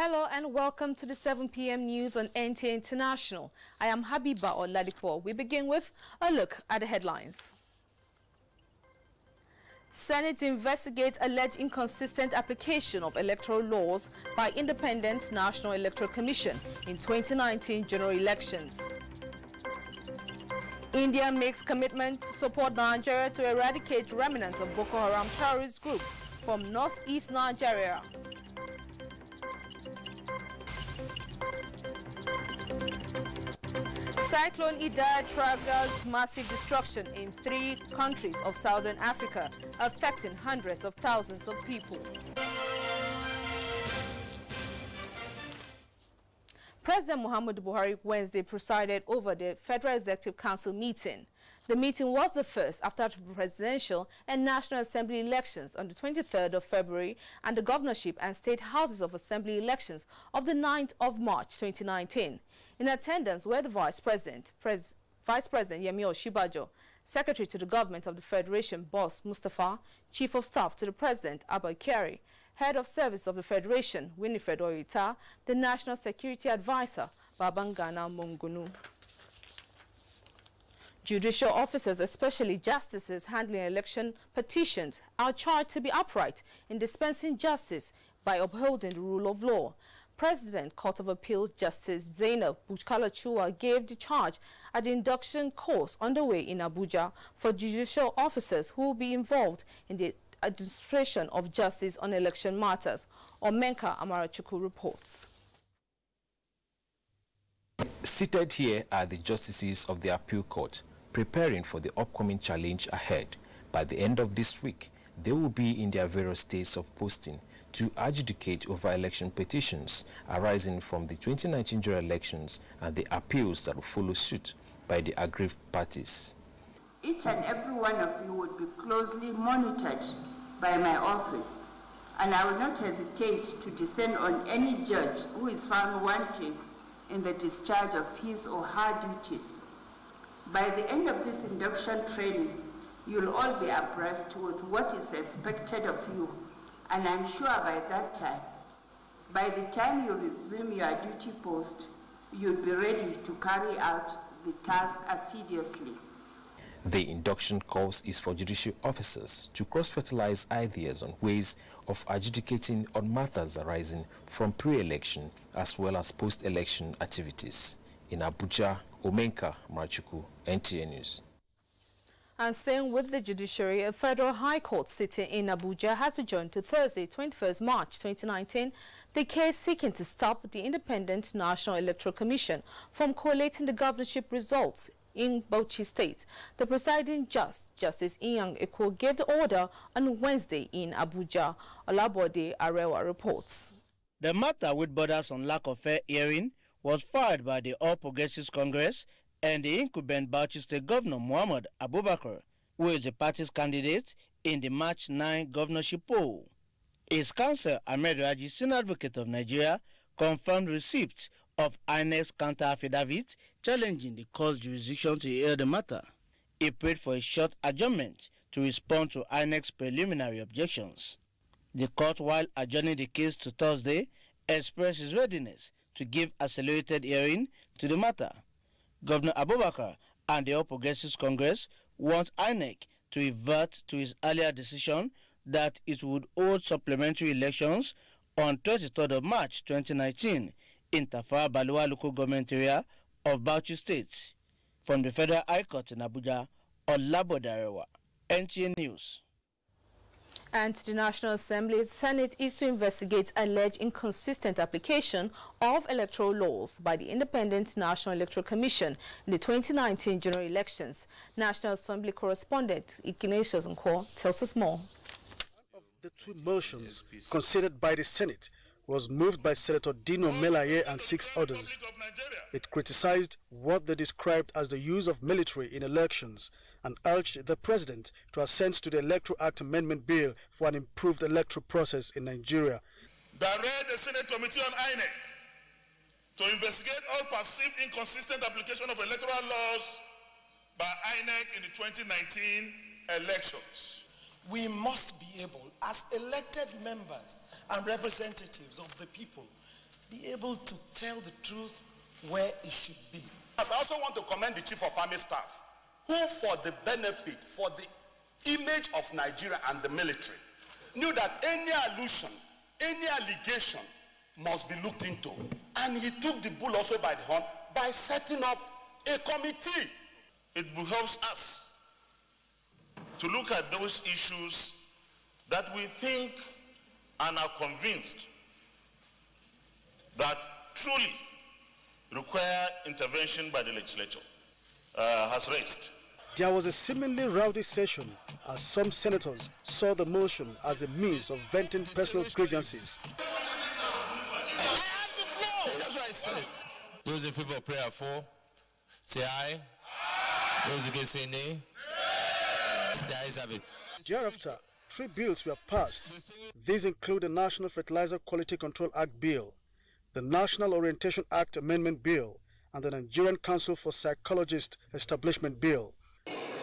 Hello and welcome to the 7 p.m. news on NTA International. I am Habiba Oladipo. We begin with a look at the headlines. Senate investigates alleged inconsistent application of electoral laws by Independent National Electoral Commission in 2019 general elections. India makes commitment to support Nigeria to eradicate remnants of Boko Haram terrorist group from northeast Nigeria. Cyclone Idai triggers massive destruction in 3 countries of southern Africa, affecting hundreds of thousands of people. President Muhammadu Buhari Wednesday presided over the Federal Executive Council meeting. The meeting was the first after the presidential and National Assembly elections on the 23rd of February and the governorship and state houses of assembly elections of the 9th of March 2019. In attendance were the Vice President Yemi Oshibajo, Secretary to the Government of the Federation, Boss Mustafa, Chief of Staff to the President, Abba Kyari, Head of Service of the Federation, Winifred Oyita, the National Security Advisor, Babangana Mungunu. Judicial officers, especially justices handling election petitions, are charged to be upright in dispensing justice by upholding the rule of law. President Court of Appeal Justice Zainab Bukala-Chua gave the charge at the induction course underway in Abuja for judicial officers who will be involved in the administration of justice on election matters. Omenka Amarachuku reports. Seated here are the justices of the appeal court, preparing for the upcoming challenge ahead. By the end of this week, they will be in their various states of posting to adjudicate over election petitions arising from the 2019 general elections and the appeals that will follow suit by the aggrieved parties. Each and every one of you would be closely monitored by my office, and I will not hesitate to descend on any judge who is found wanting in the discharge of his or her duties. By the end of this induction training, you'll all be abreast with what is expected of you, and I'm sure by the time you resume your duty post, you'll be ready to carry out the task assiduously. The induction course is for judicial officers to cross-fertilize ideas on ways of adjudicating on matters arising from pre-election as well as post-election activities. In Abuja, Omenka Marachuku, NTA News. And staying with the judiciary, a federal high court sitting in Abuja has adjourned to Thursday, 21st March 2019, the case seeking to stop the Independent National Electoral Commission from collating the governorship results in Bauchi State. The presiding Justice Inyang Eko, gave the order on Wednesday in Abuja. Olabode Arewa reports. The matter, which borders on lack of fair hearing, was filed by the All Progressives Congress and the incumbent Bauchi State Governor Muhammad Abubakar, who is the party's candidate in the March 9 governorship poll. His counsel, Ahmed Raji, Senior Advocate of Nigeria, confirmed receipt of INEC's counter-affidavit challenging the court's jurisdiction to hear the matter. He prayed for a short adjournment to respond to INEC's preliminary objections. The court, while adjourning the case to Thursday, expressed its readiness to give accelerated hearing to the matter. Governor Abubakar and the All Progressives Congress want INEC to revert to its earlier decision that it would hold supplementary elections on 23rd of March 2019 in Tafawa Balewa local government area of Bauchi State. From the Federal High Court in Abuja, Olabode Arewa, NTA News. And the National Assembly Senate is to investigate alleged inconsistent application of electoral laws by the Independent National Electoral Commission in the 2019 general elections. National Assembly correspondent Ignatius Nkwo tells us more. One of the 2 motions considered by the Senate was moved by Senator Dino Melaye and 6 others. It criticized what they described as the use of military in elections and urged the president to assent to the Electoral Act Amendment Bill for an improved electoral process in Nigeria. Direct the Senate Committee on INEC to investigate all perceived inconsistent application of electoral laws by INEC in the 2019 elections. We must be able, as elected members and representatives of the people, be able to tell the truth where it should be. I also want to commend the Chief of Army Staff, who for the benefit, for the image of Nigeria and the military, knew that any allusion, any allegation must be looked into. And he took the bull also by the horn by setting up a committee. It behoves us to look at those issues that we think and are convinced that truly require intervention by the legislature has raised. There was a seemingly rowdy session as some senators saw the motion as a means of venting personal grievances. Those in favor of prayer for, say aye. Those against say nay. The ayes have it. Thereafter, 3 bills were passed. These include the National Fertilizer Quality Control Act Bill, the National Orientation Act Amendment Bill, and the Nigerian Council for Psychologists Establishment Bill.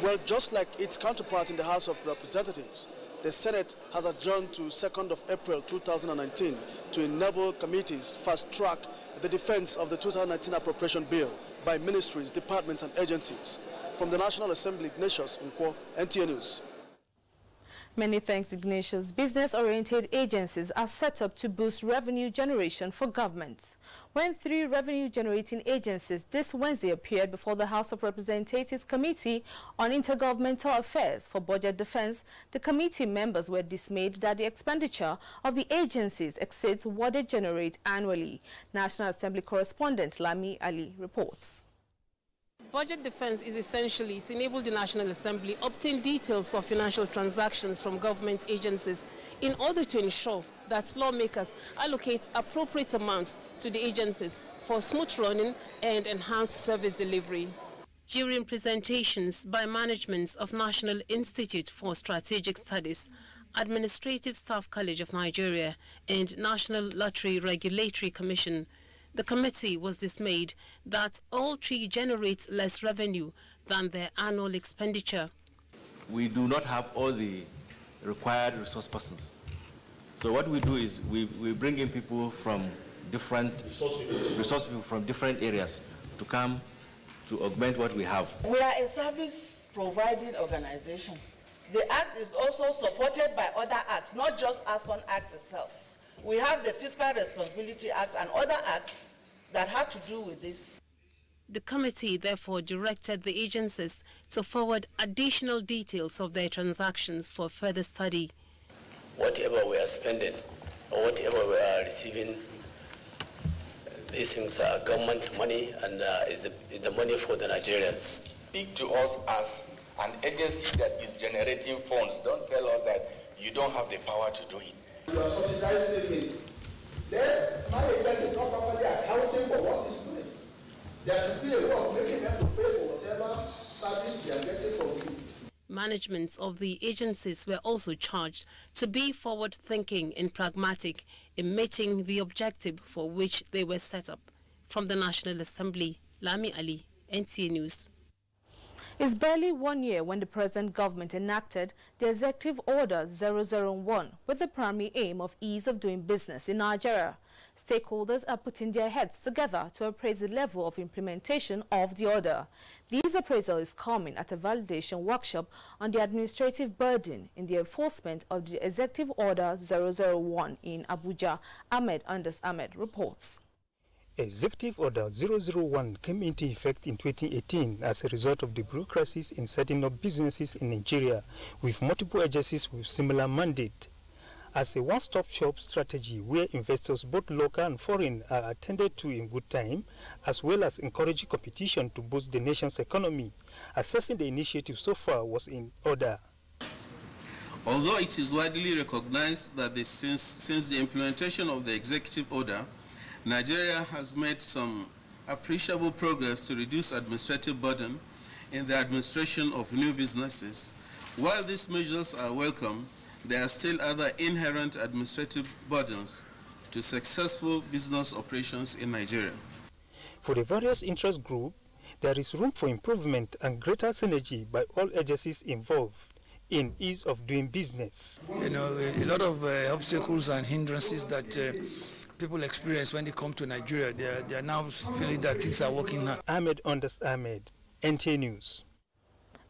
Well, just like its counterpart in the House of Representatives, the Senate has adjourned to 2nd of April 2019 to enable committees fast-track the defense of the 2019 appropriation bill by ministries, departments, and agencies. From the National Assembly, Ignatius Nkwo, NTA News. Many thanks, Ignatius. Business-oriented agencies are set up to boost revenue generation for government. When 3 revenue-generating agencies this Wednesday appeared before the House of Representatives Committee on Intergovernmental Affairs for Budget Defense, the committee members were dismayed that the expenditure of the agencies exceeds what they generate annually. National Assembly correspondent Lami Ali reports. Budget defense is essentially to enable the National Assembly obtain details of financial transactions from government agencies in order to ensure that lawmakers allocate appropriate amounts to the agencies for smooth running and enhanced service delivery. During presentations by managements of National Institute for Strategic Studies, Administrative Staff College of Nigeria, and National Lottery Regulatory Commission, the committee was dismayed that all 3 generate less revenue than their annual expenditure. We do not have all the required resource persons. So what we do is we bring in people from different resource people from different areas to come to augment what we have. We are a service providing organization. The Act is also supported by other acts, not just ASPON Act itself. We have the Fiscal Responsibility Act and other acts that have to do with this. The committee therefore directed the agencies to forward additional details of their transactions for further study. Whatever we are spending or whatever we are receiving, these things are government money and is the money for the Nigerians. Speak to us as an agency that is generating funds. Don't tell us that you don't have the power to do it. You are subsidizing it. Then my agency is not properly accounting for what it's doing. There should be a way of making them to pay for whatever service they are getting from you. Managements of the agencies were also charged to be forward-thinking and pragmatic in meeting the objective for which they were set up. From the National Assembly, Lami Ali, NTA News. It's barely 1 year when the present government enacted the Executive Order 001 with the primary aim of ease of doing business in Nigeria. Stakeholders are putting their heads together to appraise the level of implementation of the order. This appraisal is coming at a validation workshop on the administrative burden in the enforcement of the Executive Order 001 in Abuja. Ahmed Anders Ahmed reports. Executive Order 001 came into effect in 2018 as a result of the bureaucracies in setting up businesses in Nigeria with multiple agencies with similar mandate. As a one-stop shop strategy where investors both local and foreign are attended to in good time, as well as encouraging competition to boost the nation's economy, assessing the initiative so far was in order. Although it is widely recognized that since the implementation of the executive order, Nigeria has made some appreciable progress to reduce administrative burden in the administration of new businesses. While these measures are welcome, there are still other inherent administrative burdens to successful business operations in Nigeria. For the various interest groups, there is room for improvement and greater synergy by all agencies involved in ease of doing business. You know, a lot of obstacles and hindrances that people experience when they come to Nigeria. They are now feeling that things are working now. Ahmed NTA News.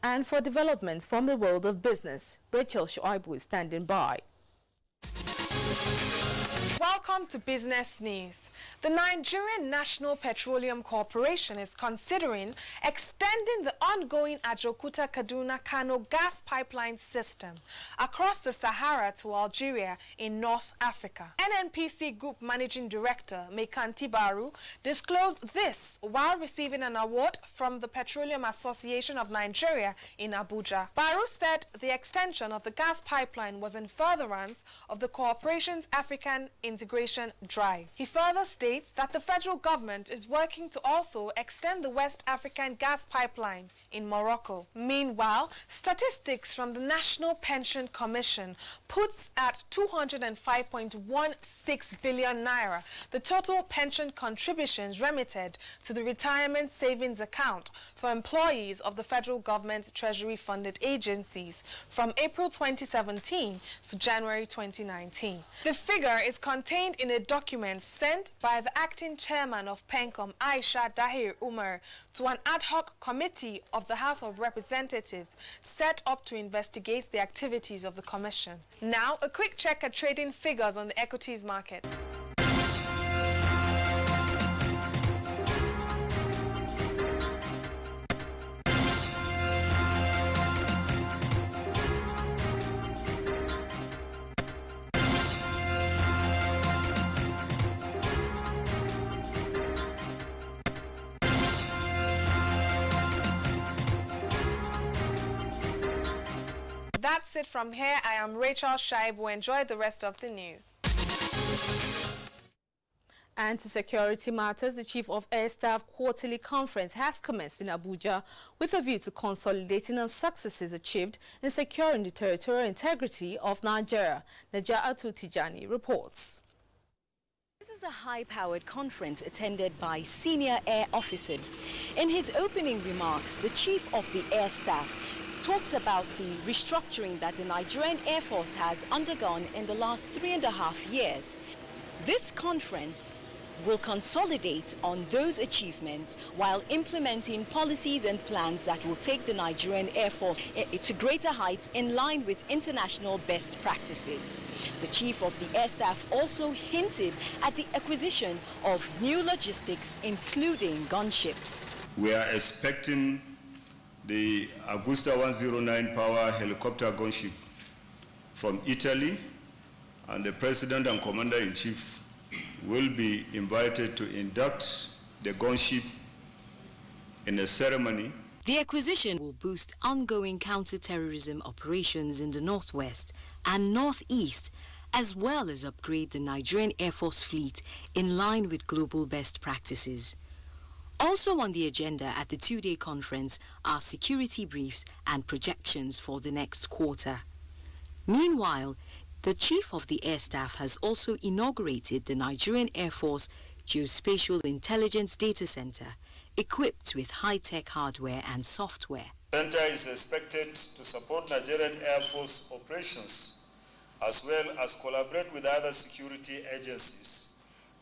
And for developments from the world of business, Rachel Shoaibu is standing by. Welcome to Business News. The Nigerian National Petroleum Corporation is considering extending the ongoing Ajokuta-Kaduna-Kano gas pipeline system across the Sahara to Algeria in North Africa. NNPC Group Managing Director Mekanti Baru disclosed this while receiving an award from the Petroleum Association of Nigeria in Abuja. Baru said the extension of the gas pipeline was in furtherance of the corporation's African integration drive. He further states that the federal government is working to also extend the West African gas pipeline in Morocco. Meanwhile, statistics from the National Pension Commission puts at 205.16 billion naira the total pension contributions remitted to the retirement savings account for employees of the federal government treasury-funded agencies from April 2017 to January 2019. The figure is contained in a document sent by the acting chairman of PENCOM, Aisha Dahir Umar, to an ad hoc committee of the House of Representatives set up to investigate the activities of the commission. Now, a quick check at trading figures on the equities market. That's it from here. I am Rachel Shaibu. Enjoy the rest of the news. And to security matters, the Chief of Air Staff Quarterly Conference has commenced in Abuja with a view to consolidating on successes achieved in securing the territorial integrity of Nigeria. Naja'atu Tijani reports. This is a high-powered conference attended by senior air officers. In his opening remarks, the Chief of the Air Staff talked about the restructuring that the Nigerian Air Force has undergone in the last 3.5 years. This conference will consolidate on those achievements while implementing policies and plans that will take the Nigerian Air Force to greater heights in line with international best practices. The Chief of the Air Staff also hinted at the acquisition of new logistics, including gunships. We are expecting the Augusta 109 power helicopter gunship from Italy, and the President and Commander-in-Chief will be invited to induct the gunship in a ceremony. The acquisition will boost ongoing counter-terrorism operations in the Northwest and Northeast, as well as upgrade the Nigerian Air Force fleet in line with global best practices. Also on the agenda at the two-day conference are security briefs and projections for the next quarter. Meanwhile, the Chief of the Air Staff has also inaugurated the Nigerian Air Force Geospatial Intelligence Data Center, equipped with high-tech hardware and software. The center is expected to support Nigerian Air Force operations, as well as collaborate with other security agencies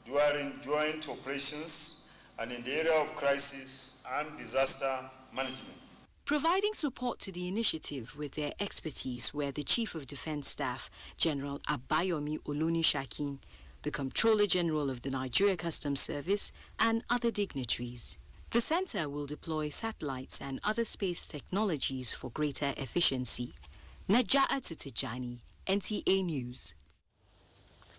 during joint operations and in the area of crisis and disaster management. Providing support to the initiative with their expertise were the Chief of Defense Staff, General Abayomi Olunishakin, the Comptroller General of the Nigeria Customs Service, and other dignitaries. The center will deploy satellites and other space technologies for greater efficiency. Naja'atu Tijani, NTA News.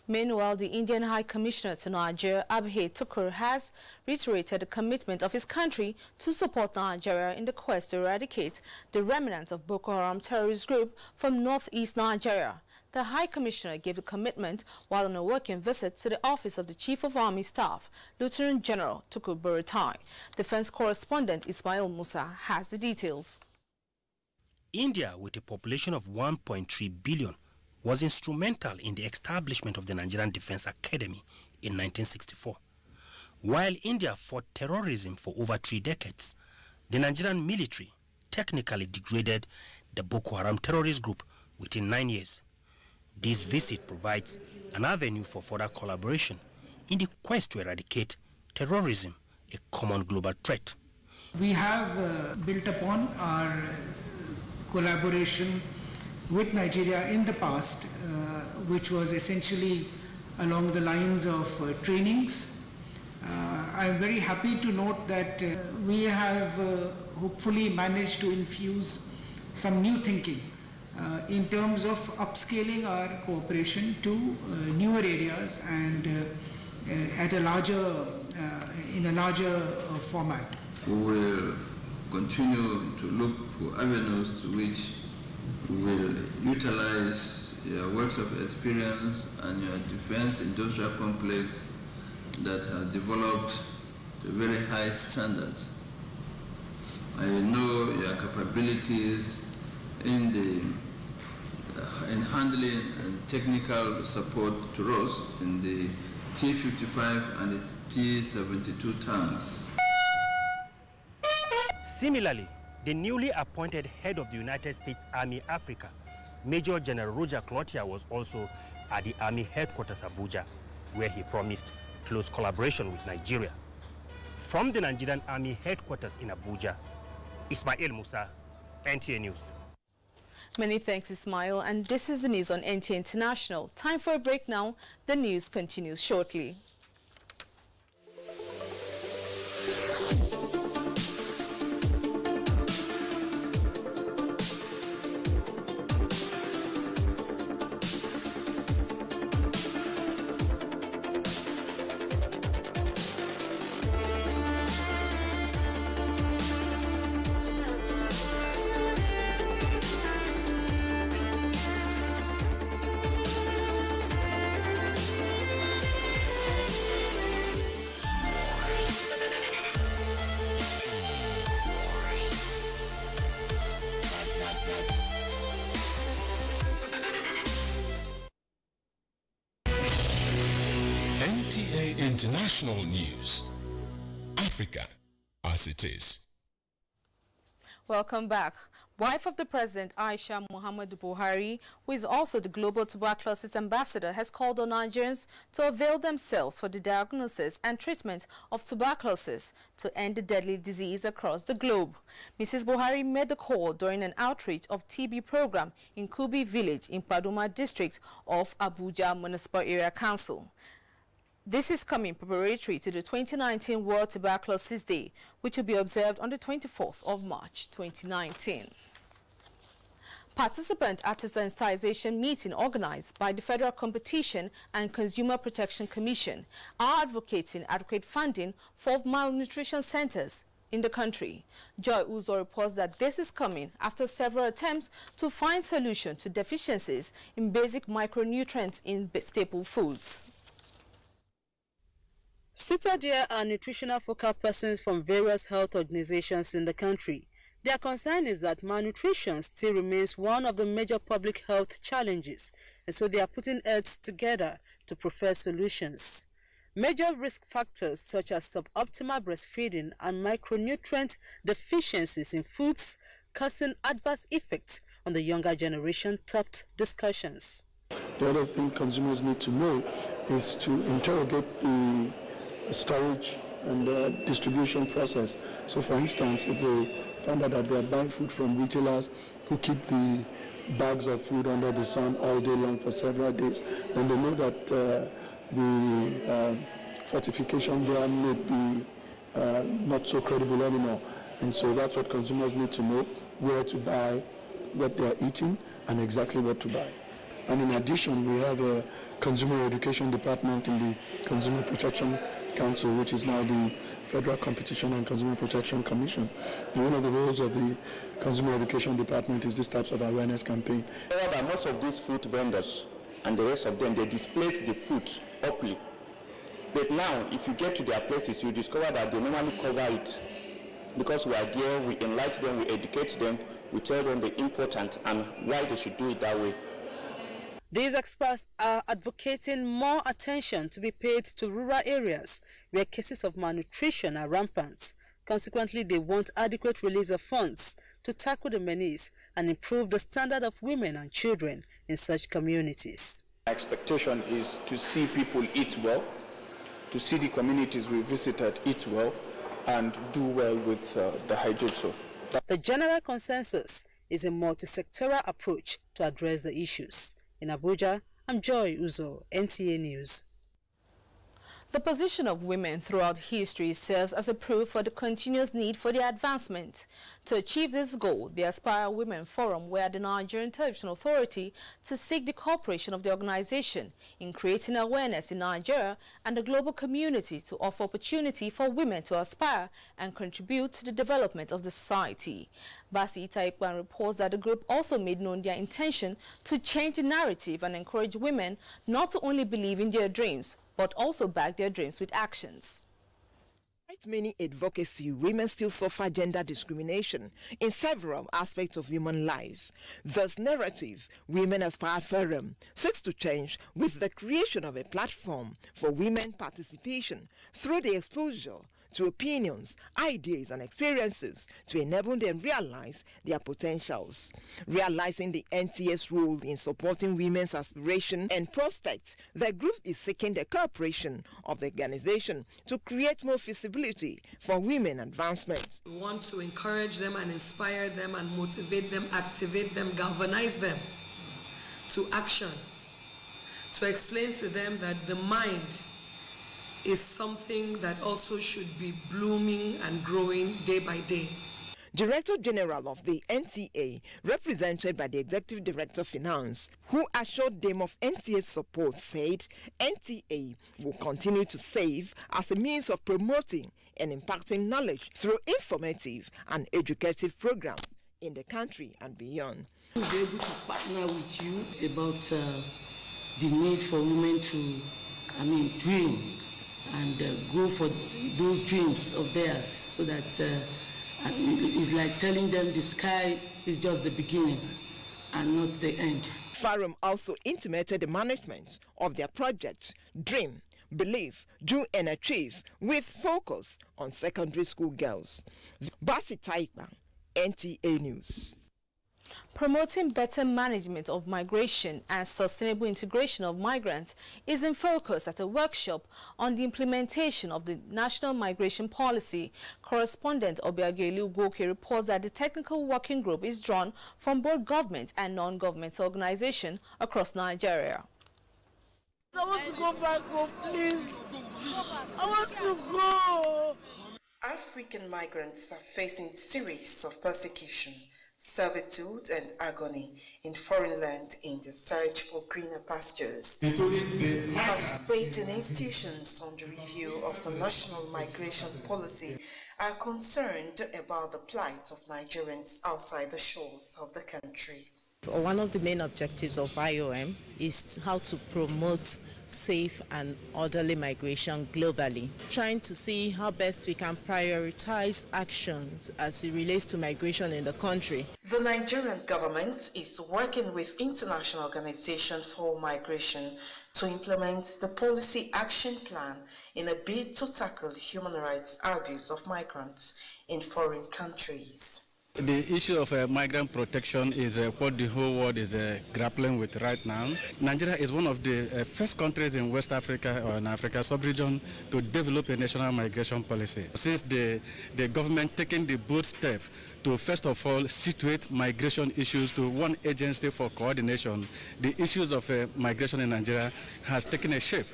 Meanwhile, the Indian High Commissioner to Nigeria, Abhay Tukur, has reiterated the commitment of his country to support Nigeria in the quest to eradicate the remnants of Boko Haram terrorist group from northeast Nigeria. The High Commissioner gave the commitment while on a working visit to the office of the Chief of Army Staff, Lieutenant General Tukur Buratai. Defense correspondent Ismail Musa has the details. India, with a population of 1.3 billion, was instrumental in the establishment of the Nigerian Defense Academy in 1964. While India fought terrorism for over 3 decades, the Nigerian military technically degraded the Boko Haram terrorist group within 9 years. This visit provides an avenue for further collaboration in the quest to eradicate terrorism, a common global threat. We have built upon our collaboration with Nigeria in the past, which was essentially along the lines of trainings. I'm very happy to note that we have hopefully managed to infuse some new thinking in terms of upscaling our cooperation to newer areas and at a larger, in a larger format. We will continue to look for avenues to which we will utilize your wealth of experience and your defense industrial complex that has developed to very high standards. I know your capabilities in handling and technical support to us in the T-55 and the T-72 tanks. Similarly, the newly appointed head of the United States Army Africa, Major General Roger Cloutier, was also at the Army headquarters Abuja, where he promised close collaboration with Nigeria. From the Nigerian Army headquarters in Abuja, Ismail Musa, NTA News. Many thanks, Ismail. And this is the news on NTA International. Time for a break now. The news continues shortly. NTA International News. Africa as it is. Welcome back. Wife of the President, Aisha Muhammadu Buhari, who is also the Global Tuberculosis Ambassador, has called on Nigerians to avail themselves for the diagnosis and treatment of tuberculosis to end the deadly disease across the globe. Mrs. Buhari made the call during an outreach of TB program in Kubi village in Paduma district of Abuja Municipal Area Council. This is coming preparatory to the 2019 World Tuberculosis Day, which will be observed on the 24th of March 2019. Participant at a sensitization meeting organized by the Federal Competition and Consumer Protection Commission are advocating adequate funding for malnutrition centers in the country. Joy Uzo reports that this is coming after several attempts to find solutions to deficiencies in basic micronutrients in staple foods. Seated here are nutritional focal persons from various health organizations in the country. Their concern is that malnutrition still remains one of the major public health challenges, and so they are putting heads together to prefer solutions. Major risk factors such as suboptimal breastfeeding and micronutrient deficiencies in foods causing adverse effects on the younger generation topped discussions. The other thing consumers need to know is to interrogate the storage and distribution process. So for instance, if they find out that they are buying food from retailers who keep the bags of food under the sun all day long for several days, then they know that the fortification there may be not so credible anymore. And so that's what consumers need to know, where to buy, what they are eating, and exactly what to buy. And in addition, we have a consumer education department in the Consumer Protection Council, which is now the Federal Competition and Consumer Protection Commission. And one of the roles of the Consumer Education Department is this types of awareness campaign. However, most of these food vendors and the rest of them, they displace the food properly. But now, if you get to their places, you discover that they normally cover it. Because we are there, we enlighten them, we educate them, we tell them the important and why they should do it that way. These experts are advocating more attention to be paid to rural areas where cases of malnutrition are rampant. Consequently, they want adequate release of funds to tackle the menace and improve the standard of women and children in such communities. My expectation is to see people eat well, to see the communities we visited eat well and do well with the hydroxo. The general consensus is a multi-sectoral approach to address the issues. In Abuja, I'm Joy Uzo, NTA News. The position of women throughout history serves as a proof for the continuous need for their advancement. To achieve this goal, the Aspire Women Forum were at the Nigerian Television Authority to seek the cooperation of the organization in creating awareness in Nigeria and the global community to offer opportunity for women to aspire and contribute to the development of the society. Basi Itaikwan reports that the group also made known their intention to change the narrative and encourage women not to only believe in their dreams, but also back their dreams with actions. Despite many advocacy, women still suffer gender discrimination in several aspects of human life. This narrative, Women Aspire Forum, seeks to change with the creation of a platform for women participation through the exposure to opinions, ideas, and experiences to enable them realize their potentials. Realizing the NTA's role in supporting women's aspiration and prospects, the group is seeking the cooperation of the organization to create more visibility for women advancement. We want to encourage them and inspire them and motivate them, activate them, galvanize them to action, to explain to them that the mind is something that also should be blooming and growing day by day. Director General of the NTA, represented by the Executive Director of Finance, who assured them of NTA's support, said NTA will continue to serve as a means of promoting and impacting knowledge through informative and educative programs in the country and beyond. We'll be able to partner with you about the need for women to, dream and go for those dreams of theirs, so that it's like telling them the sky is just the beginning and not the end. Forum also intimated the management of their projects, Dream, Believe, Do and Achieve, with focus on secondary school girls. Basi Taipa, NTA News. Promoting better management of migration and sustainable integration of migrants is in focus at a workshop on the implementation of the National Migration Policy. Correspondent Obiageli Ugoke reports that the technical working group is drawn from both government and non-government organizations across Nigeria. I want to go back home, please. I want to go. African migrants are facing a series of persecution, servitude and agony in foreign land in the search for greener pastures. Participating institutions on the review of the National Migration Policy are concerned about the plight of Nigerians outside the shores of the country. One of the main objectives of IOM is how to promote safe and orderly migration globally, trying to see how best we can prioritize actions as it relates to migration in the country. The Nigerian government is working with international organizations for migration to implement the policy action plan in a bid to tackle human rights abuse of migrants in foreign countries. The issue of migrant protection is what the whole world is grappling with right now. Nigeria is one of the first countries in West Africa or in Africa sub-region to develop a national migration policy. Since the government taking the bold step to first of all situate migration issues to one agency for coordination, the issues of migration in Nigeria has taken a shape,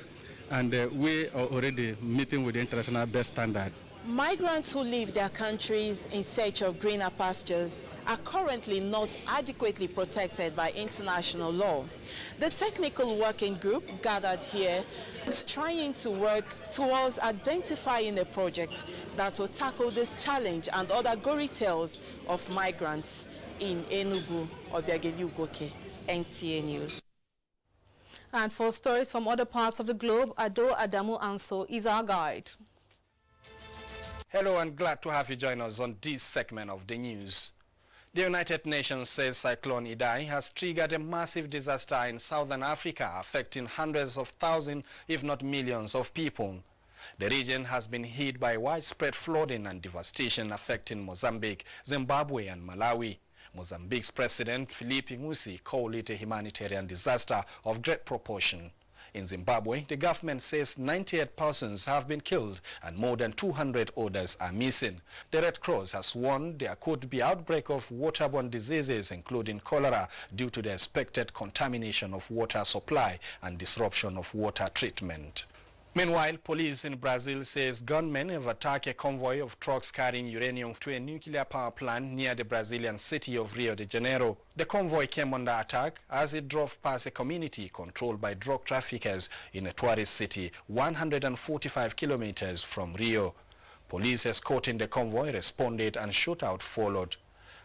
and we are already meeting with the international best standard. Migrants who leave their countries in search of greener pastures are currently not adequately protected by international law. The technical working group gathered here is trying to work towards identifying a project that will tackle this challenge and other gory tales of migrants in Enugu. Obiageli Ugoke, NTA News. And for stories from other parts of the globe, Ado Adamu Anso is our guide. Hello and glad to have you join us on this segment of the news. The United Nations says Cyclone Idai has triggered a massive disaster in southern Africa, affecting hundreds of thousands, if not millions of people. The region has been hit by widespread flooding and devastation affecting Mozambique, Zimbabwe and Malawi. Mozambique's President Filipe Nyusi called it a humanitarian disaster of great proportion. In Zimbabwe, the government says 98 persons have been killed and more than 200 others are missing. The Red Cross has warned there could be outbreak of waterborne diseases, including cholera, due to the expected contamination of water supply and disruption of water treatment. Meanwhile, police in Brazil says gunmen have attacked a convoy of trucks carrying uranium to a nuclear power plant near the Brazilian city of Rio de Janeiro. The convoy came under attack as it drove past a community controlled by drug traffickers in a tourist city 145 kilometers from Rio. Police escorting the convoy responded and shootout followed.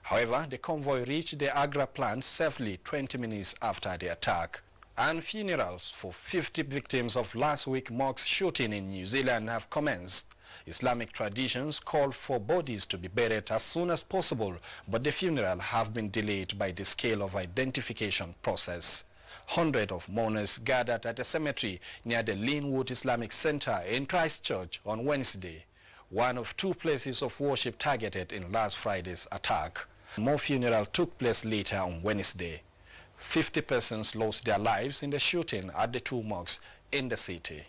However, the convoy reached the Agra plant safely 20 minutes after the attack. And funerals for 50 victims of last week's mosque shooting in New Zealand have commenced. Islamic traditions call for bodies to be buried as soon as possible, but the funeral have been delayed by the scale of identification process. Hundreds of mourners gathered at a cemetery near the Linwood Islamic Center in Christchurch on Wednesday, one of two places of worship targeted in last Friday's attack. More funerals took place later on Wednesday. 50 persons lost their lives in the shooting at the two mosques in the city.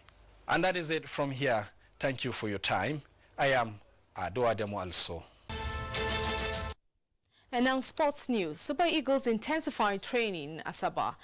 And that is it from here. Thank you for your time. I am Adoademo Also. And now sports news. Super Eagles intensify training in Asaba